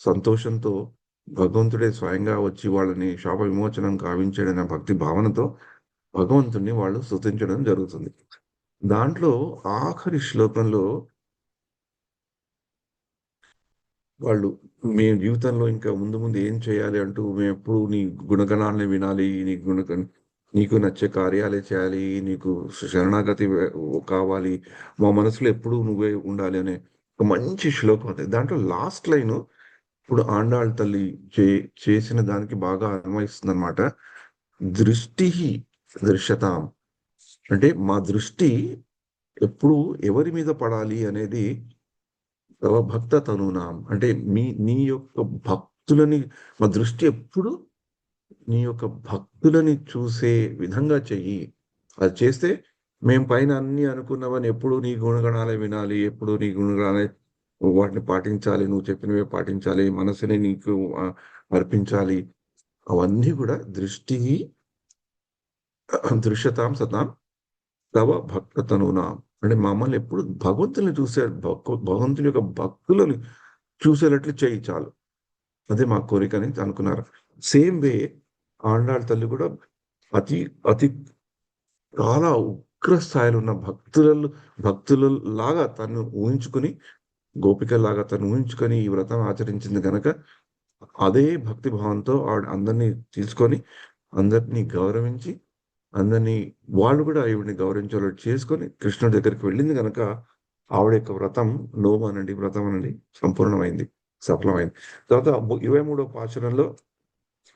సంతోషంతో భగవంతుడే స్వయంగా వచ్చి వాళ్ళని శాప విమోచనం గావించాడనే భక్తి భావనతో భగవంతుడిని వాళ్ళు స్తుతించడం జరుగుతుంది. దాంట్లో ఆఖరి శ్లోకంలో వాళ్ళు మేము జీవితంలో ఇంకా ముందు ఏం చేయాలి అంటూ మేమెప్పుడు నీ గుణగణాల్ని వినాలి. నీకు నచ్చే కార్యాలే చేయాలి. నీకు శరణాగతి కావాలి. మా మనసులో ఎప్పుడూ నువ్వే ఉండాలి అనే ఒక మంచి శ్లోకం అది. దాంట్లో లాస్ట్ లైను ఇప్పుడు ఆండాళ్ళ తల్లి చేసిన దానికి బాగా అన్వయిస్తుందనమాట. దృష్టిః దృశ్యతాం. అంటే మా దృష్టి ఎప్పుడు ఎవరి మీద పడాలి అనేది తవ భక్త తనూనాం. అంటే నీ యొక్క భక్తులని మా దృష్టి ఎప్పుడు నీ యొక్క భక్తులని చూసే విధంగా చెయ్యి. అది చేస్తే మేము పైన అన్నీ అనుకున్నవని ఎప్పుడు నీ గుణగణాలే వినాలి. ఎప్పుడు నీ గుణగణాలే వాటిని పాటించాలి. నువ్వు చెప్పినవే పాటించాలి. మనసుని నీకు అర్పించాలి. అవన్నీ గూడా దృశ్యతాం సతాం తవ భక్త తనూనాం. అంటే మమ్మల్ని ఎప్పుడు భగవంతుని భగవంతుని యొక్క భక్తులని చూసేటట్లు చెయ్యి చాలు. అదే మా కోరికని అనుకున్నారు. సేమ్ వే ఆండాళ్ళ తల్లి కూడా అతి అతి చాలా ఉగ్ర స్థాయిలో ఉన్న భక్తులలాగా తను ఊహించుకొని, గోపికల్లాగా తను ఊహించుకొని ఈ వ్రతం ఆచరించింది గనక, అదే భక్తి భావంతో ఆవిడ అందరిని తీసుకొని, అందరిని గౌరవించి, అందరిని వాళ్ళు కూడా ఈవిడని గౌరవించేలాగా చేసుకొని కృష్ణుడి దగ్గరికి వెళ్ళింది గనక, ఆవిడ యొక్క వ్రతం అనండి సంపూర్ణమైంది. సఫలమైంది. తర్వాత 23వ పాసురంలో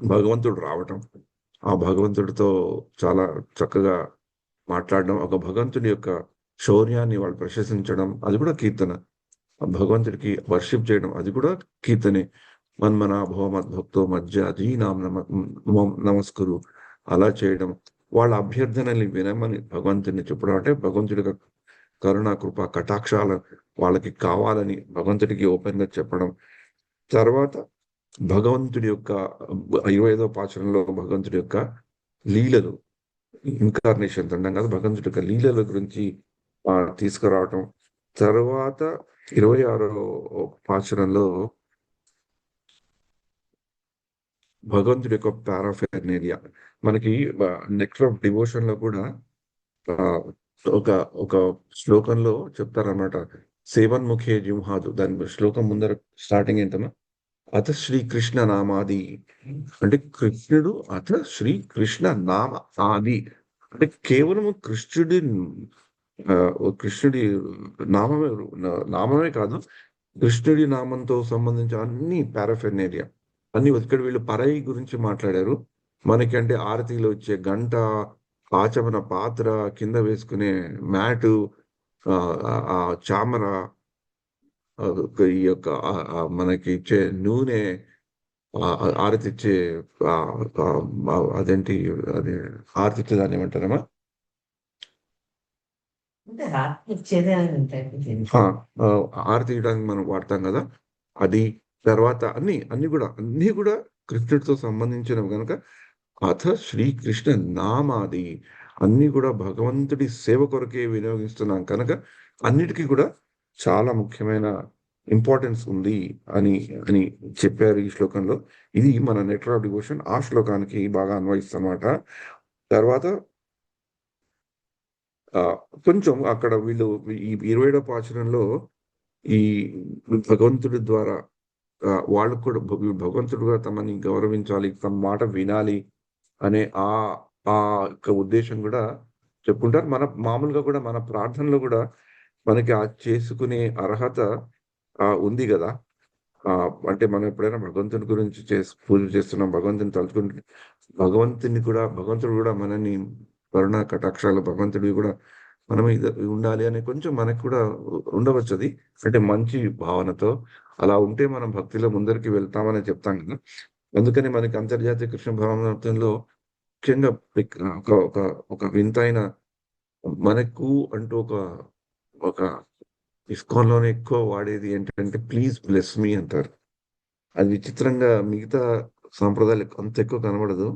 భగవంతుడు రావటం. ఆ భగవంతుడితో చాలా చక్కగా మాట్లాడడం, ఒక భగవంతుడి యొక్క శౌర్యాన్ని వాళ్ళు ప్రశంసించడం, అది కూడా కీర్తన. ఆ భగవంతుడికి వర్షిప్ చేయడం, అది కూడా కీర్తనే. మన్మనాభవ మద్భక్తో మజ్జాదీనాం నమస్కురు అలా చేయడం. వాళ్ళ అభ్యర్థనల్ని వినమని భగవంతుడిని చెప్పడం. అంటే భగవంతుడి యొక్క కరుణ, కృప, కటాక్షాలు వాళ్ళకి కావాలని భగవంతుడికి ఓపెన్‌గా చెప్పడం. తర్వాత భగవంతుడి యొక్క 25వ పాసురంలో భగవంతుడి యొక్క లీలలు, ఇన్కార్నేషన్స్ అంటాం కదా! భగవంతుడి యొక్క లీలల గురించి తీసుకురావటం. తర్వాత 26వ పాసురంలో భగవంతుడి యొక్క పారాఫెర్నేలియా. మనకి నెక్స్ట్ ఆఫ్ డివోషన్‌లో కూడా ఆహ్, ఒక ఒక శ్లోకంలో చెప్తారనమాట. సేవన్ముఖే జిహ్వాదు. దాని శ్లోకం ముందర స్టార్టింగ్ ఏంటమ్మా? అత శ్రీకృష్ణ నామాది. అంటే కృష్ణుడు శ్రీకృష్ణ నామ ఆది. అంటే కేవలము కృష్ణుడి నామమే నామమే కాదు. కృష్ణుడి నామంతో సంబంధించిన అన్ని పారాఫెర్నేలియా అన్ని ఇక్కడ వీళ్ళు పరాయి గురించి మాట్లాడారు. మనకి అంటే ఆరతిలో వచ్చే గంట, ఆచమన పాత్ర, కింద వేసుకునే మ్యాటు, ఆ చామర, ఈ యొక్క మనకి ఇచ్చే నూనె, ఆరతిచ్చే అదేంటి అది ఆరతిచ్చే దాన్ని ఏమంటారమ్మా? ఆ! ఆరతి ఇయ్యడానికి మనం వాడతాం గదా! అది తర్వాత అన్నీ గూడా కృష్ణుడితో సంబంధించినవి గనక అథ శ్రీకృష్ణ నామాది అన్నీ గూడా భగవంతుడి సేవ కొరకే వినియోగిస్తున్నాం కనుక అన్నిటికి కూడా చాలా ముఖ్యమైన ఇంపార్టెన్స్ ఉంది అని అని చెప్పారు ఈ శ్లోకంలో. ఇది మన నెటర్ ఆఫ్ డివోషన్ ఆ శ్లోకానికి బాగా అన్వయిస్తదనమాట. తర్వాత ఆహ్, కొంచెం అక్కడ వీళ్ళు ఈ 27వ పాచురంలో ఈ భగవంతుడి ద్వారా వాళ్ళు కూడా భగవంతుడు కూడా తమని గౌరవించాలి, తమ మాట వినాలి అనే ఆ యొక్క ఉద్దేశ్యం గూడా చెప్పుకుంటారు. మన మామూలుగా కూడా మన ప్రార్థనలో గూడా మనకి చేసుకునే అర్హత ఉంది గదా! అంటే మనం ఎప్పుడైనా భగవంతుని గురించి పూజ చేస్తున్నాం, భగవంతుని తలుచుకుంటే భగవంతుడు గూడా మనల్ని కరుణ కటాక్షాలు భగవంతుడివి గూడా మన మీద ఉండాలి అని కొంచెం మనకు కూడా ఉండవచ్చది. అంటే మంచి భావనతో అలా ఉంటే మనం భక్తిలో ముందరికి వెళ్తామని చెప్తాం గదా! అందుకని మనకి అంతర్జాతీయ కృష్ణ భావనార్థంలో ముఖ్యంగా ఒక ఒక ఒక వింతైన మనకు అంటూ ఒక ఇస్కాన్‌లోనే ఎక్కువ వాడేది ఏంటంటే ప్లీజ్ బ్లెస్ మీ అంటారు. అది విచిత్రంగా మిగతా సాంప్రదాయాలకు అంత ఎక్కువ కనబడదు.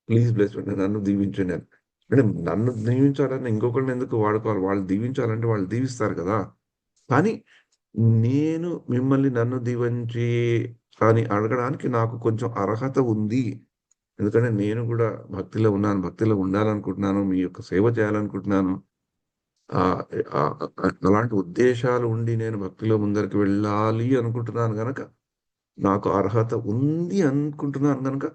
ప్లీజ్ బ్లెస్ మీ నన్ను దీవించండి అని. అంటే నన్ను దీవించాలని ఇంకొకళ్ళని ఎందుకు వాడుకోవాలి? వాళ్ళు దీవించాలంటే వాళ్ళు దీవిస్తారు కదా! కానీ నేను మిమ్మల్ని నన్ను దీవించి అని అడగడానికి నాకు కొంచెం అర్హత ఉంది. ఎందుకంటే నేను గూడా భక్తిలో ఉన్నాను. భక్తిలో ఉండాలనుకుంటున్నాను. మీ యొక్క సేవ చేయాలనుకుంటున్నాను. ఆహ్, ఆహ్, అలాంటి ఉద్దేశాలు ఉండి నేను భక్తిలో ముందరికి వెళ్ళాలి అనుకుంటున్నాను గనక, నాకు అర్హత ఉంది అనుకుంటున్నాను గనక,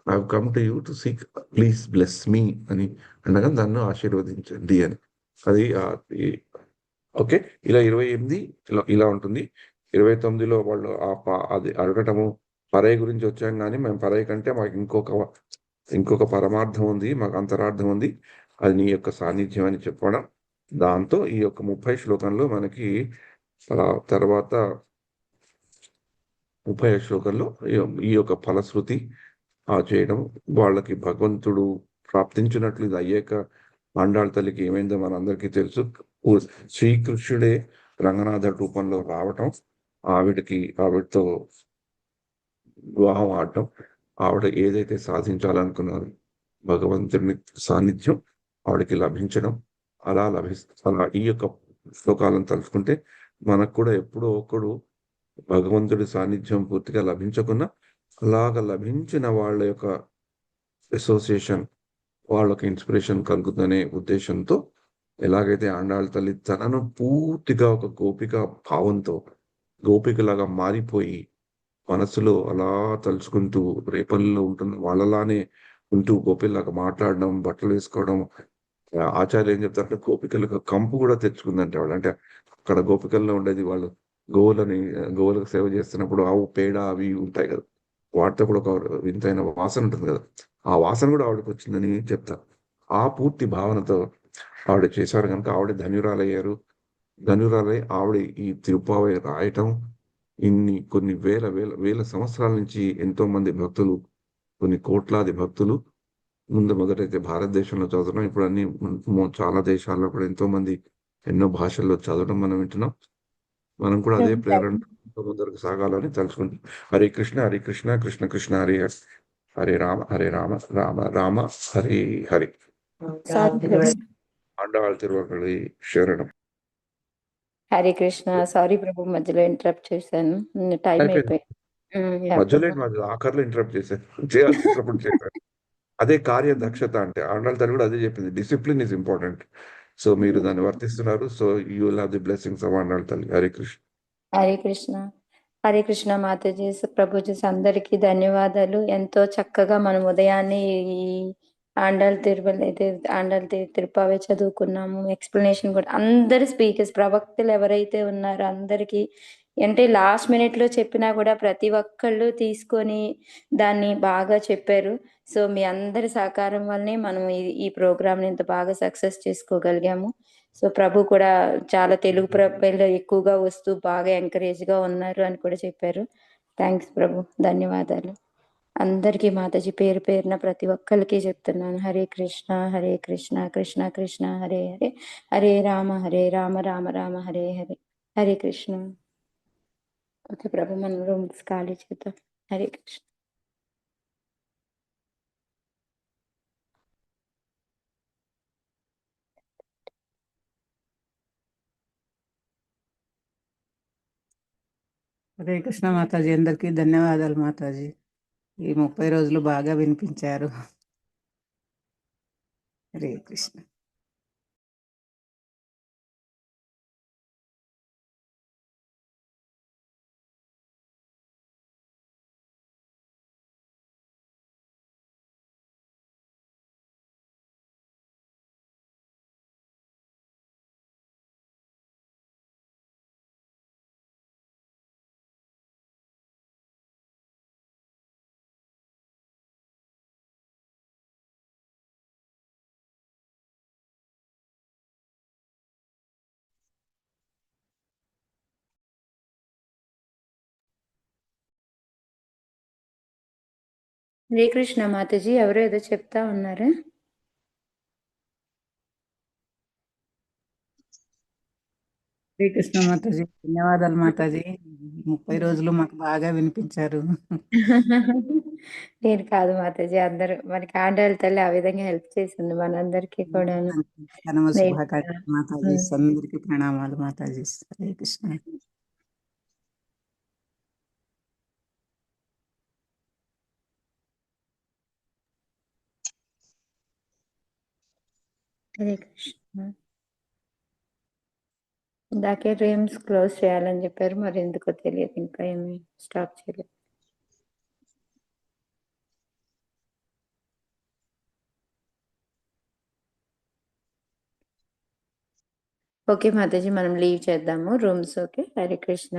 I have come to you to seek please bless me అని అనగా నన్ను ఆశీర్వదించండి అని. అది ఈ ఓకే. ఇలా 28 ఇలా ఉంటుంది. 29లో వాళ్ళు అది అడగటము పరై గురించి వచ్చాం గానీ, మేము పరై కంటే మాకు ఇంకొక పరమార్థం ఉంది. మాకు అంతరార్థం ఉంది. అది నీ యొక్క సాన్నిధ్యం అని చెప్పడం. దాంతో ఈ యొక్క 30 శ్లోకంలో మనకి తర్వాత 35 శ్లోకంలో ఈ యొక్క ఫలశ్రుతి చేయడం. వాళ్ళకి భగవంతుడు ప్రాప్తించినట్లు ఇది అయ్యాక ఆండాళ్ తల్లికి ఏమైందో మనందరికీ తెలుసు. శ్రీకృష్ణుడే రంగనాథ రూపంలో రావటం, ఆవిడతో వివాహం ఆడటం, ఆవిడ ఏదైతే సాధించాలనుకున్నారో భగవంతుని సాన్నిధ్యం ఆవిడకి లభించడం, అలా ఈ యొక్క శ్లోకాలను తలుచుకుంటే మనకు కూడా ఎప్పుడో ఒకడు భగవంతుడి సాన్నిధ్యం పూర్తిగా లభించకున్నా, అలాగ లభించిన వాళ్ళ యొక్క అసోసియేషన్, వాళ్ళకి ఇన్‌స్పిరేషన్ కలుగుతుందనే ఉద్దేశ్యంతో ఎలాగైతే ఆండాళ్ తల్లి తనను పూర్తిగా ఒక గోపిక భావంతో, గోపికలాగా మారిపోయి మనసులో అలా తలుచుకుంటూ రేపల్లెలో ఉంటున్న వాళ్ళలానే ఉంటూ గోపికలాగా మాట్లాడడం, బట్టలేసుకోవడం. ఆచార్య ఏం చెప్తారంటే గోపికలకు కంపు కూడా తెచ్చుకుందంట ఆవిడ. అంటే అక్కడ గోపికల్లో ఉండేది వాళ్ళు గోవులకు సేవ చేస్తున్నప్పుడు ఆవు పేడ అవి ఉంటాయి కదా! వాటితో కూడా ఒక వింతైన వాసన ఉంటుంది కదా! ఆ వాసన కూడా ఆవిడకొచ్చిందని చెప్తారు. ఆ పూర్తి భావనతో ఆవిడ చేశారు గనుక ఆవిడ ధన్యురాలయ్యారు. ధన్యురాలై ఆవిడ ఈ తిరుప్పావై రాయటం కొన్ని వేల సంవత్సరాల నుంచి ఎంతోమంది భక్తులు, కొన్ని కోట్లాది భక్తులు మొదటైతే భారతదేశంలో చదవడం, ఇప్పుడు అన్ని చాలా దేశాల్లో కూడా ఎంతోమంది ఎన్నో భాషల్లో చదవడం మనం వింటున్నాం. మనం కూడా అదే ప్రేరణతో ముందరకు సాగాలని తలుచుకుంటూ హరే కృష్ణ, హరే కృష్ణ, కృష్ణ కృష్ణ హరే హరే. హరే రామ, హరే రామ, రామ రామ హరే హరే. ఆండాళ్ తిరువగళి శరణం.
హరే కృష్ణ. సారీ ప్రభు, మధ్యలో ఇంటరప్ట్ చేశాను. టైం
అయిపోయింది.
అయిపోయింది.
మధ్యలో ఆఖరిలో ఇంటరప్ట్ చేశారు. చేయాల్సినప్పుడు చేశారు. అదే కార్యదక్షత అంటే ఆండాళ్ తల్లి కూడా అదే చెప్పింది. Discipline is important. సో మీరు దాన్ని వర్తిస్తున్నారు. So you will have the blessings of Andal తల్లి. హరే కృష్ణ.
హరే కృష్ణ. హరే కృష్ణ మాతాజీ, ప్రభుజీస్ అందరికీ ధన్యవాదాలు. ఎంతో చక్కగా మనం ఉదయాన్నే ఈ ఆండాళ్ తిరుపావే చదువుకున్నాము. ఎక్స్ప్లెనేషన్ కూడా అందరి స్పీకర్స్ ప్రవక్తలు ఎవరైతే ఉన్నారో అందరికీ అంటే లాస్ట్ మినిట్ లో చెప్పినా కూడా ప్రతి ఒక్కళ్ళు తీసుకొని దాన్ని బాగా చెప్పారు. సో మీ అందరి సహకారం వల్లనే మనం ఈ ప్రోగ్రామ్ ని ఇంత బాగా సక్సెస్ చేసుకోగలిగాము. సో ప్రభు కూడా చాలా తెలుగు ప్రజలు ఎక్కువగా వస్తూ బాగా ఎంకరేజ్ గా ఉన్నారు అని కూడా చెప్పారు. థ్యాంక్స్ ప్రభు, ధన్యవాదాలు. అందరికీ మాతాజీ పేరు పేరున ప్రతి ఒక్కరికి చెప్తున్నాను. హరే కృష్ణ హరే కృష్ణ కృష్ణ కృష్ణ హరే హరే, హరే రామ రామ రామ హరే హరే. హరే కృష్ణ. ఓకే ప్రభు, మనం రూమ్స్ ఖాళీ చేద్దాం. హరే కృష్ణ.
హరే కృష్ణ మాతాజీ, అందరికీ ధన్యవాదాలు మాతాజీ. ఈ 30 రోజులు బాగా వినిపించారు. హరే కృష్ణ.
హరే కృష్ణ మాతాజీ, ఎవరో ఏదో చెప్తా ఉన్నారు.
హరే కృష్ణ మాతాజీ, ధన్యవాదాలు మాతాజీ. 30 రోజులు మాకు బాగా వినిపించారు.
నేను కాదు మాతాజీ, అందరూ మనకి ఆండాళ్ళ తల్లి ఆ విధంగా హెల్ప్ చేసింది మనందరికీ కూడాను.
జన్మ శుభాకాంక్షలు మాతాజీ, అందరికీ ప్రణామాలు మాతాజీ. హరే కృష్ణ.
హరే కృష్ణ. ఇందాకే రూమ్స్ క్లోజ్ చేయాలని చెప్పారు, మరి ఎందుకో తెలియదు, ఇంకా ఏమి స్టాప్ చేయలేదు. ఓకే మాతాజీ, మనం లీవ్ చేద్దాము rooms. Okay, Hare Krishna.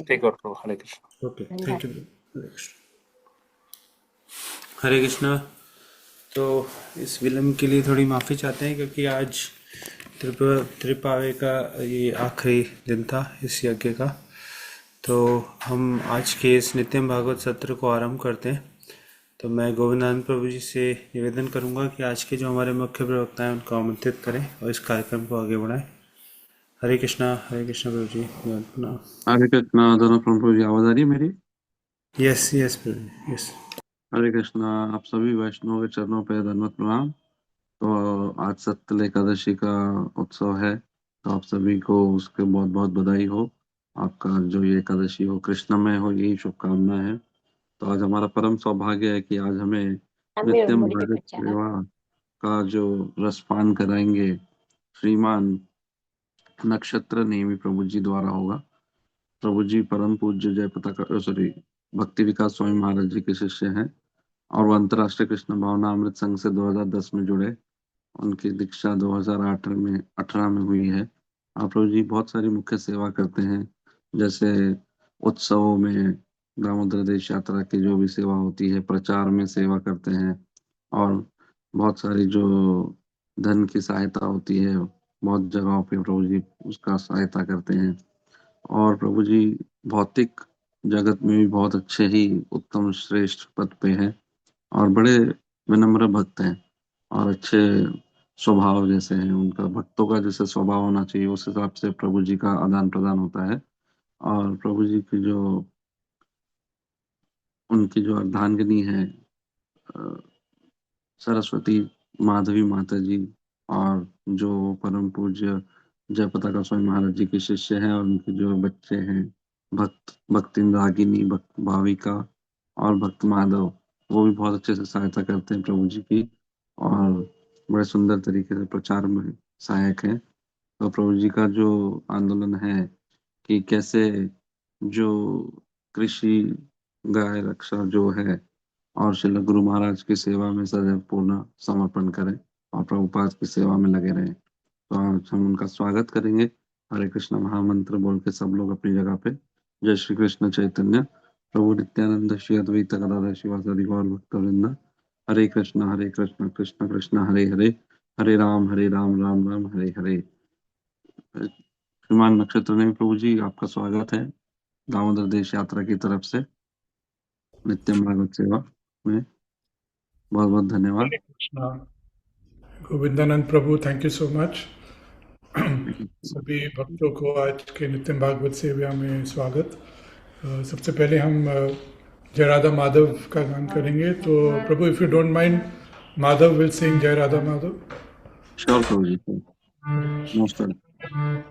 Take out Prabhu Hare Krishna.
Okay, thank you. Hare Krishna. Hare Krishna. तो इस विलम्ब के लिए थोड़ी माफ़ी चाहते हैं क्योंकि आज त्रिपावे का ये आखिरी दिन था इस यज्ञ का। तो हम आज के इस नित्यम भागवत सत्र को आरंभ करते हैं। तो मैं गोविंदानंद प्रभु जी से निवेदन करूंगा कि आज के जो हमारे मुख्य प्रवक्ता हैं उनको आमंत्रित करें और इस कार्यक्रम को आगे बढ़ाएं। हरे कृष्णा प्रभु जी।
हरे कृष्णा। दोनों प्रभु जी आवाज आ रही है मेरी?
यस यस प्रभु जी, यस।
हरे कृष्णा। आप सभी वैष्णव के चरणों पे धन्यवाद प्रणाम। तो आज सत्तल एकादशी का उत्सव है, तो आप सभी को उसके बहुत बहुत बधाई हो। आपका जो ये एकादशी हो कृष्णमय हो, यही शुभकामना है। तो आज हमारा परम सौभाग्य है कि आज हमें नित्यम भागवत सेवा का जो रसपान कराएंगे श्रीमान नक्षत्र नेमी प्रभु जी द्वारा होगा। प्रभु जी परम पूज्य जय पताका भक्ति विकास स्वामी महाराज जी के शिष्य हैं और वो अंतर्राष्ट्रीय कृष्ण भावना अमृत संघ से 2010 में जुड़े। उनकी दीक्षा 2018 में हुई है। और प्रभु जी बहुत सारी मुख्य सेवा करते हैं, जैसे उत्सवों में दामोदर देश यात्रा की जो भी सेवा होती है, प्रचार में सेवा करते हैं और बहुत सारी जो धन की सहायता होती है बहुत जगहों पे प्रभु जी उसका सहायता करते हैं। और प्रभु जी भौतिक जगत में भी बहुत अच्छे ही उत्तम श्रेष्ठ पद पे हैं और बड़े विनम्र भक्त हैं और अच्छे स्वभाव जैसे हैं। उनका भक्तों का जैसे स्वभाव होना चाहिए उस हिसाब से प्रभु जी का आदान प्रदान होता है। और प्रभु जी की जो उनकी जो अर्धांगिनी है सरस्वती माधवी माता जी, और जो परम पूज्य जय पताका स्वामी महाराज जी के शिष्य हैं और उनके जो बच्चे हैं भक्तिंद्रागिनी, भक्त भाविका और भक्त माधव, वो भी बहुत अच्छे से सहायता करते हैं प्रभु जी की और बड़े सुंदर तरीके से प्रचार में सहायक हैं। तो प्रभु जी का जो आंदोलन है कि कैसे जो कृषि गाय रक्षा जो है और श्रील गुरु महाराज की सेवा में सदैव पूर्ण समर्पण करें और प्रभुपाद की सेवा में लगे रहें। तो आज हम उनका स्वागत करेंगे। हरे कृष्ण महामंत्र बोल के सब लोग अपनी जगह पे। जय श्री कृष्ण चैतन्य प्रभु नित्यानंद श्री अद्वैत गदाधर शिवासादि गौर भक्तवृंद। हरे कृष्ण कृष्ण कृष्ण हरे हरे, हरे राम राम राम हरे हरे। श्रीमान नक्षत्र ने प्रभु जी आपका स्वागत है दामोदर देश यात्रा की तरफ से नित्यम भागवत सेवा में। बहुत बहुत धन्यवाद।
हरे कृष्णा। गोविंदानंद प्रभु, थैंक यू सो मच। सभी भक्तों को आज के नित्यम भागवत सेवा में स्वागत। सबसे पहले हम जय राधा माधव का गान करेंगे। तो Prabhu, if you don't mind, Madhav will sing Jai Radha Madhav.
Sure Prabhu ji, most welcome.